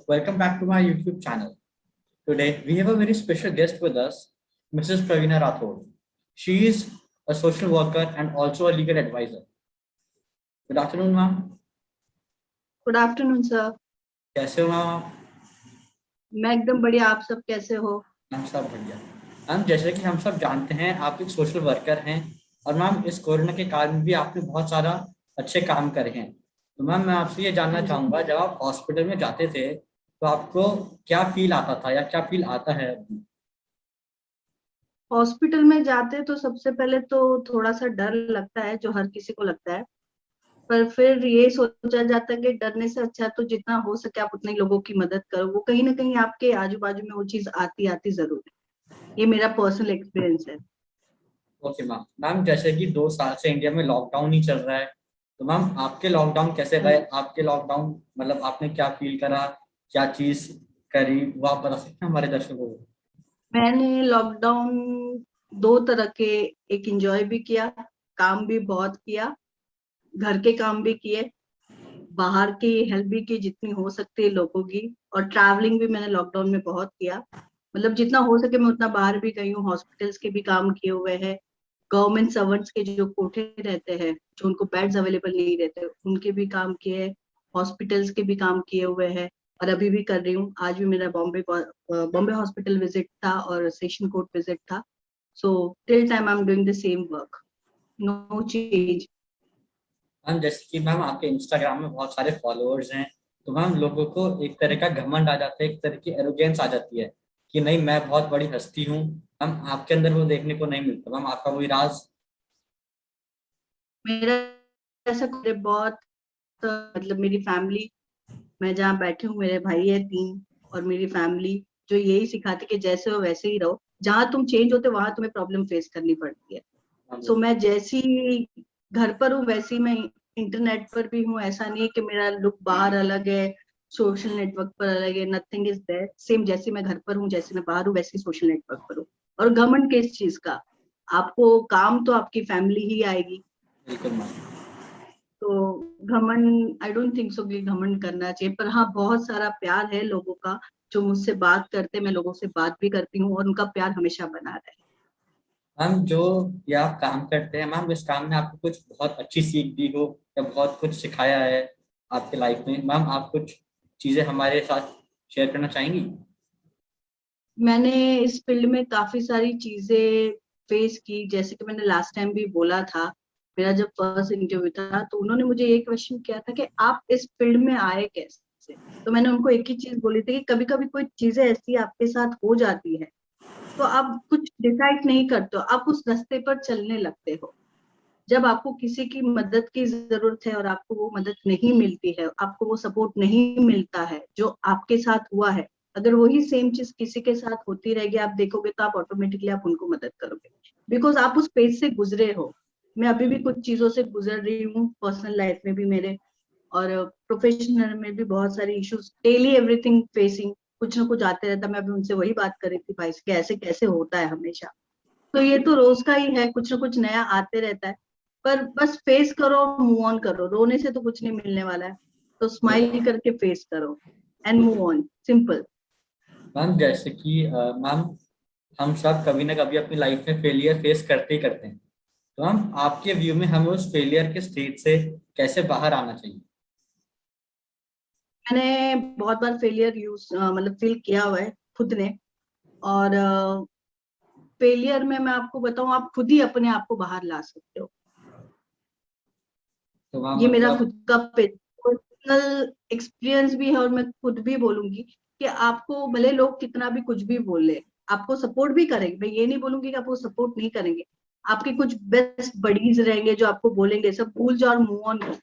welcome back to my YouTube channel. Today we have a very special guest with us, Mrs. Pravina Rathod. She is a social worker and also a legal advisor. Good afternoon, ma'am. Good afternoon sir. कैसे हो ma'am आप? मैं एकदम बढ़िया, आप सब कैसे हो? हम सब बढ़िया। मैम, जैसे कि हम सब जानते हैं, आप एक सोशल वर्कर हैं और मैम इस कोरोना के कारण भी आपने बहुत सारा अच्छे काम करे हैं। तो मैम, मैं आपसे ये जानना हाँ जी। चाहूंगा, जब आप हॉस्पिटल में जाते थे तो आपको क्या फील आता था या क्या फील आता है अभी? हॉस्पिटल में जाते तो सबसे पहले तो थोड़ा सा डर लगता है, जो हर किसी को लगता है। पर फिर ये सोचा जाता है कि डरने से अच्छा तो जितना हो सके आप उतने लोगों की मदद करो। वो कहीं ना कहीं आपके आजू बाजू में वो चीज आती आती जरूर है। ये मेरा पर्सनल एक्सपीरियंस है। Okay ma'am. मैम, जैसे कि 2 साल से इंडिया में लॉकडाउन ही चल रहा है, तो मैम आपके लॉकडाउन कैसे हाँ गए? जी। आपके लॉकडाउन मतलब आपने क्या फील करा, क्या चीज करी, वो आप बता सकते हैं हमारे दर्शकों को? मैंने लॉकडाउन दो तरह के, एक एंजॉय भी किया, काम भी बहुत किया, घर के काम भी किए, बाहर की हेल्प भी की जितनी हो सकती है लोगों की। और ट्रैवलिंग भी मैंने लॉकडाउन में बहुत किया। मतलब जितना हो सके मैं उतना बाहर भी गई हूँ। हॉस्पिटल्स के भी काम किए हुए हैं। गवर्नमेंट सर्वेंट्स के जो कोठे रहते हैं, जो उनको बेड्स अवेलेबल नहीं रहते, उनके भी काम किए। हॉस्पिटल्स के भी काम किए हुए हैं और अभी भी कर रही हूँ। आज भी मेरा बॉम्बे हॉस्पिटल विजिट था और सेशन कोर्ट विजिट था। So till time I am doing the same work, no change. Ma'am, जैसे कि मैम आपके इंस्टाग्राम में बहुत सारे फॉलोअर्स हैं, तो मैम लोगों को एक तरह का घमंड आ जाता है, एक तरह की एरोगेंस आ जाती है कि नहीं, मैं बहुत बड़ी हस्ती हूँ। मैम, आपके अंदर वो देखने को नहीं मिलता। मैम, आपका कोई राज? मेरा ऐसा बहुत, मतलब मेरी फैमिली, मैं जहाँ बैठी हूँ मेरे भाई है 3 और मेरी फैमिली जो यही सिखाती कि जैसे हो वैसे ही रहो। जहाँ तुम चेंज होते वहां तुम्हें प्रॉब्लम फेस करनी पड़ती है। हाँ सो जी। मैं जैसी घर पर हूँ वैसी मैं इंटरनेट पर भी हूँ। ऐसा नहीं है कि मेरा लुक बाहर अलग है, सोशल नेटवर्क पर अलग है। नथिंग इज देयर, सेम जैसे मैं घर पर हूँ, जैसे मैं बाहर हूँ, वैसे सोशल नेटवर्क पर हूँ। और घमंड किस चीज का? आपको काम तो आपकी फैमिली ही आएगी। बिल्कुल मैम। तो घमंड, आई डोंट थिंक सो कि घमंड करना चाहिए। पर हाँ, बहुत सारा प्यार है लोगों का जो मुझसे बात करते, मैं लोगों से बात भी करती हूँ और उनका प्यार हमेशा बना रहे। मैम, जो ये आप काम करते हैं, मैम इस काम में आपको कुछ बहुत अच्छी सीख दी हो या बहुत कुछ सिखाया है आपके लाइफ में? मैम, आप कुछ चीजें हमारे साथ शेयर करना चाहेंगी? मैंने इस फील्ड में काफी सारी चीजें फेस की। जैसे कि मैंने लास्ट टाइम भी बोला था, मेरा जब फर्स्ट इंटरव्यू था तो उन्होंने मुझे ये क्वेश्चन किया था कि आप इस फील्ड में आए कैसे। तो मैंने उनको एक ही चीज बोली थी कि कभी कभी कोई चीजें ऐसी आपके साथ हो जाती है तो आप कुछ डिसाइड नहीं करते हो, आप उस रास्ते पर चलने लगते हो। जब आपको किसी की मदद की जरूरत है और आपको वो मदद नहीं मिलती है, आपको वो सपोर्ट नहीं मिलता है जो आपके साथ हुआ है, अगर वही सेम चीज किसी के साथ होती रहेगी आप देखोगे तो आप ऑटोमेटिकली आप उनको मदद करोगे, बिकॉज आप उस पेज से गुजरे हो। मैं अभी भी कुछ चीजों से गुजर रही हूँ, पर्सनल लाइफ में भी मेरे, और प्रोफेशनल में भी बहुत सारी इश्यूज, डेली एवरीथिंग फेसिंग, कुछ ना कुछ आते रहता है। मैं अभी उनसे वही बात कर रही थी भाई से कि ऐसे कैसे होता है हमेशा। तो ये तो रोज का ही है, कुछ ना कुछ नया आते रहता है। पर बस फेस करो, मूव ऑन करो। रोने से तो कुछ नहीं मिलने वाला है, तो स्माइल करके फेस करो and move on, simple. Ma'am, जैसे कि मैम हम सब कभी ना कभी अपनी लाइफ में फेलियर फेस करते ही करते हैं, तो मैम आपके व्यू में हमें उस फेलियर के स्टेज से कैसे बाहर आना चाहिए? मैंने बहुत बार फेलियर यूज मतलब फील किया हुआ है खुद ने। और फेलियर में मैं आपको बताऊं, आप खुद ही अपने आप को बाहर ला सकते हो। तो मैम ये मेरा मतलब खुद का पर्सनल एक्सपीरियंस भी है और मैं खुद भी बोलूंगी कि आपको भले लोग कितना भी कुछ भी बोले, आपको सपोर्ट भी करेंगे। मैं ये नहीं बोलूंगी कि आपको सपोर्ट नहीं करेंगे। आपके कुछ बेस्ट बडीज रहेंगे जो आपको बोलेंगे सब भूल जाओ और मूव ऑन कर।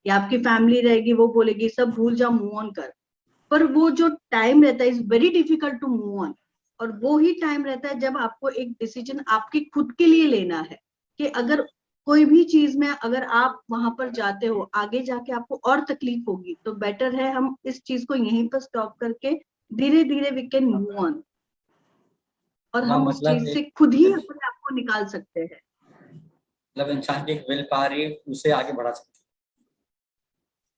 या आपकी फैमिली रहेगी वो बोलेगी सब भूल जाओ मूव ऑन कर। पर वो जो टाइम रहता है is very difficult to move on. और वो ही टाइम रहता है जब आपको एक डिसीजन आपके खुद के लिए लेना है कि अगर कोई भी चीज में अगर आप वहां पर जाते हो आगे जाके आपको और तकलीफ होगी, तो बेटर है हम इस चीज को यहीं पर स्टॉप करके धीरे धीरे वी कैन मूव ऑन। और मैम हम उस मतलब चीज से एक खुद ही अपने आप को निकाल सकते हैं। मतलब इंसान की एक विल पावर है, उसे आगे बढ़ा सकते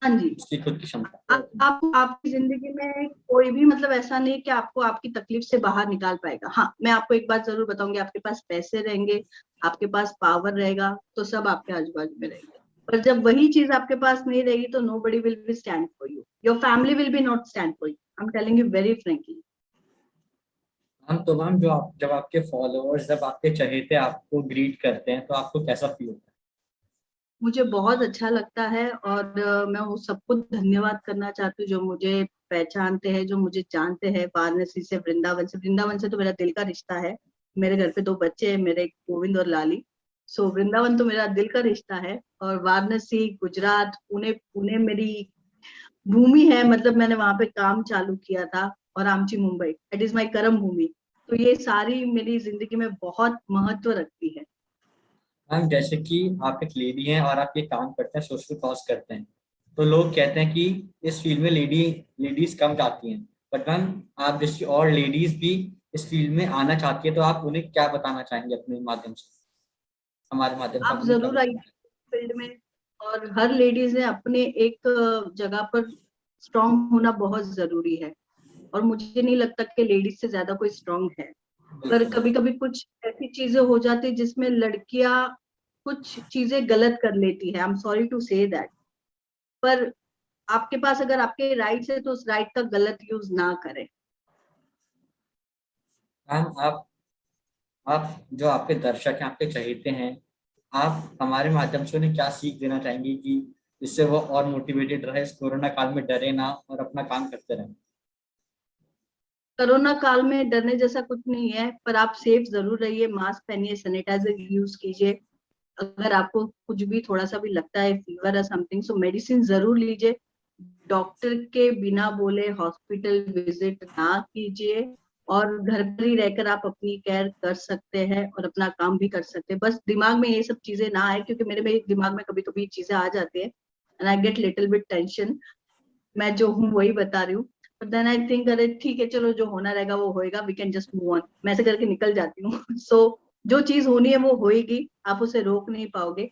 हाँ जी। उसकी खुद की क्षमता। आप आपकी जिंदगी में कोई भी मतलब ऐसा नहीं कि आपको आपकी तकलीफ से बाहर निकाल पाएगा। हाँ, मैं आपको एक बात जरूर बताऊंगी, आपके पास पैसे रहेंगे, आपके पास पावर रहेगा, तो सब आपके आजू बाजू में रहेंगे। पर जब वही चीज आपके पास नहीं रहेगी तो nobody will be stand for you, your family will be not stand for you, I am telling you very frankly. Ma'am तो मैम जो आप जब आपके फॉलोअर्स जब आपके चहेते आपको ग्रीट करते हैं तो आपको कैसा फील होता मुझे बहुत अच्छा लगता है, और मैं वो सबको धन्यवाद करना चाहती हूँ जो मुझे पहचानते हैं, जो मुझे जानते हैं, वाराणसी से, वृंदावन से। वृंदावन से तो मेरा दिल का रिश्ता है। मेरे घर पे 2 बच्चे हैं मेरे, गोविंद और लाली। सो वृंदावन तो मेरा दिल का रिश्ता है। और वाराणसी, गुजरात, पुणे, पुणे मेरी भूमि है, मतलब मैंने वहां पे काम चालू किया था। और आमची, मुंबई, इट इज माई कर्म भूमि। तो ये सारी मेरी जिंदगी में बहुत महत्व रखती है। है? मैम जैसे कि आप एक लेडी हैं और आप ये काम करते हैं, सोशल कॉज करते हैं, तो लोग कहते हैं कि इस फील्ड में लेडीज कम जाती हैं। बट मैम आप जैसी और लेडीज भी इस फील्ड में आना चाहती है, तो आप उन्हें क्या बताना चाहेंगे अपने माध्यम से, हमारे माध्यम से आप आप उन्हें क्या जरूर आइए बताना चाहेंगे? फील्ड में। और हर लेडीज ने अपने एक जगह पर स्ट्रांग होना बहुत जरूरी है। और मुझे नहीं लगता कि लेडीज से ज्यादा कोई स्ट्रांग है। पर बिल्कुल। कभी कभी कुछ ऐसी चीजें हो जाती है जिसमें लड़कियां कुछ चीजें गलत कर लेती है, I am sorry to say that. पर आपके पास अगर आपके राइट्स है तो उस राइट का गलत यूज ना करें। मैम आप जो आपके दर्शक हैं, आपके चहेते हैं, आप हमारे माध्यम से उन्हें क्या सीख देना चाहेंगे कि जिससे वो और मोटिवेटेड रहे, इस कोरोना काल में डरे ना और अपना काम करते रहें? कोरोना काल में डरने जैसा कुछ नहीं है, पर आप सेफ जरूर रहिए, मास्क पहनिए, सैनिटाइजर यूज कीजिए। अगर आपको कुछ भी थोड़ा सा भी लगता है, फीवर है समथिंग, सो मेडिसिन जरूर लीजिए। डॉक्टर के बिना बोले हॉस्पिटल विजिट ना कीजिए। और घर पर ही रहकर आप अपनी केयर कर सकते हैं और अपना काम भी कर सकते हैं। बस दिमाग में ये सब चीजें ना आए, क्योंकि मेरे दिमाग में कभी कभी चीजें आ जाती है and I get little bit tension. मैं जो हूँ वही बता रही हूँ। बट देन आई थिंक, अरे ठीक है, चलो जो होना रहेगा वो होएगा, we can just move on, मैं ऐसे करके निकल जाती हूँ। सो जो चीज होनी है वो होएगी, आप उसे रोक नहीं पाओगे।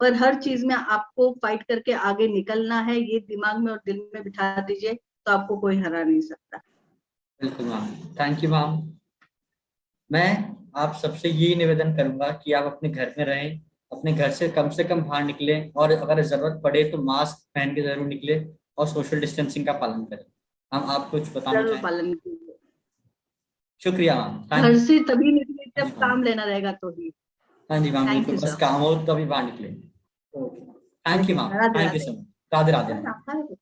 पर हर चीज में आपको फाइट करके आगे निकलना है, ये दिमाग में और दिल में बिठा दीजिए, तो आपको कोई हरा नहीं सकता। बिल्कुल मैम। Thank you ma'am. मैं आप सबसे यही निवेदन करूंगा कि आप अपने घर में रहें, अपने घर से कम बाहर निकले, और अगर जरूरत पड़े तो मास्क पहन के जरूर निकले और सोशल डिस्टेंसिंग का पालन करें। हम आप कुछ बताना जरूर चाहें? पालन कीजिए। शुक्रिया मैम, थैंक घर यू। से तभी निकले हाँ जब जी मैम। काम लेना रहेगा तो ही। हाँ जी मैम, थैंक बिल्कुल, यू बस सर। काम हो तभी बाहर निकले। Okay. Thank you okay, ma'am, Radhe thank you Radhe. So much. Radhe Radhe ma'am.